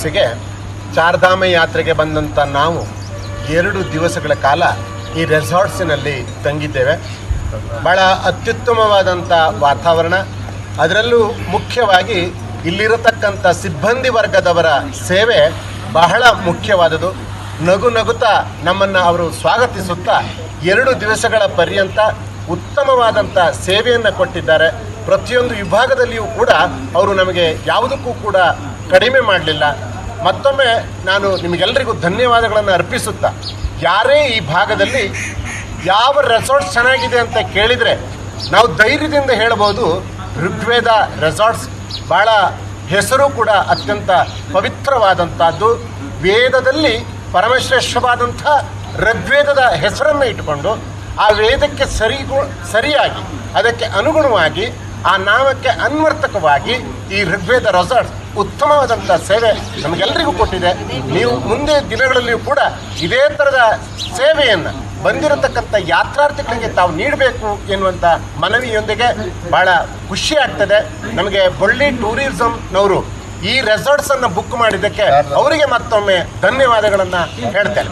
ರೆಸಾರ್ಟ್ಸಿಗೆ ಚಾರ್ಧಾಮ ಯಾತ್ರೆಗೆ ಬಂದಂಥ ನಾವು 2 ದಿವಸಗಳ ಕಾಲ ಈ ರೆಸಾರ್ಟ್ಸಿನಲ್ಲಿ ತಂಗಿದ್ದೇವೆ. ಭಾಳ ಅತ್ಯುತ್ತಮವಾದಂಥ ವಾತಾವರಣ, ಅದರಲ್ಲೂ ಮುಖ್ಯವಾಗಿ ಇಲ್ಲಿರತಕ್ಕಂಥ ಸಿಬ್ಬಂದಿ ವರ್ಗದವರ ಸೇವೆ ಬಹಳ ಮುಖ್ಯವಾದುದು. ನಗು ನಗುತ್ತಾ ನಮ್ಮನ್ನು ಅವರು ಸ್ವಾಗತಿಸುತ್ತಾ 2 ದಿವಸಗಳ ಪರ್ಯಂತ ಉತ್ತಮವಾದಂಥ ಸೇವೆಯನ್ನು ಕೊಟ್ಟಿದ್ದಾರೆ. ಪ್ರತಿಯೊಂದು ವಿಭಾಗದಲ್ಲಿಯೂ ಕೂಡ ಅವರು ನಮಗೆ ಯಾವುದಕ್ಕೂ ಕೂಡ ಕಡಿಮೆ ಮಾಡಲಿಲ್ಲ. ಮತ್ತೊಮ್ಮೆ ನಾನು ನಿಮಗೆಲ್ಲರಿಗೂ ಧನ್ಯವಾದಗಳನ್ನು ಅರ್ಪಿಸುತ್ತಾ, ಯಾರೇ ಈ ಭಾಗದಲ್ಲಿ ಯಾವ ರೆಸಾರ್ಟ್ಸ್ ಚೆನ್ನಾಗಿದೆ ಅಂತ ಕೇಳಿದರೆ ನಾವು ಧೈರ್ಯದಿಂದ ಹೇಳ್ಬೋದು, ಋಗ್ವೇದ ರೆಸಾರ್ಟ್ಸ್. ಭಾಳ ಹೆಸರು ಕೂಡ ಅತ್ಯಂತ ಪವಿತ್ರವಾದಂಥದ್ದು. ವೇದದಲ್ಲಿ ಪರಮಶ್ರೇಷ್ಠವಾದಂಥ ಋಗ್ವೇದದ ಹೆಸರನ್ನು ಇಟ್ಟುಕೊಂಡು ಆ ವೇದಕ್ಕೆ ಸರಿಯಾಗಿ ಅದಕ್ಕೆ ಅನುಗುಣವಾಗಿ ಆ ನಾಮಕ್ಕೆ ಅನ್ವರ್ಥಕವಾಗಿ ಈ ಋಗ್ವೇದ ರೆಸಾರ್ಟ್ಸ್ ಉತ್ತಮವಾದಂಥ ಸೇವೆ ನಮಗೆಲ್ಲರಿಗೂ ಕೊಟ್ಟಿದೆ. ನೀವು ಮುಂದೆ ದಿನಗಳಲ್ಲಿಯೂ ಕೂಡ ಇದೇ ಥರದ ಸೇವೆಯನ್ನು ಬಂದಿರತಕ್ಕಂಥ ಯಾತ್ರಾರ್ಥಿಗಳಿಗೆ ತಾವು ನೀಡಬೇಕು ಎನ್ನುವಂಥ ಮನವಿಯೊಂದಿಗೆ ಭಾಳ ಖುಷಿ ಆಗ್ತದೆ. ನಮಗೆ ಬಳ್ಳಿ ಟೂರಿಸಂನವರು ಈ ರೆಸಾರ್ಟ್ಸನ್ನು ಬುಕ್ ಮಾಡಿದ್ದಕ್ಕೆ ಅವರಿಗೆ ಮತ್ತೊಮ್ಮೆ ಧನ್ಯವಾದಗಳನ್ನು ಹೇಳ್ತೇನೆ.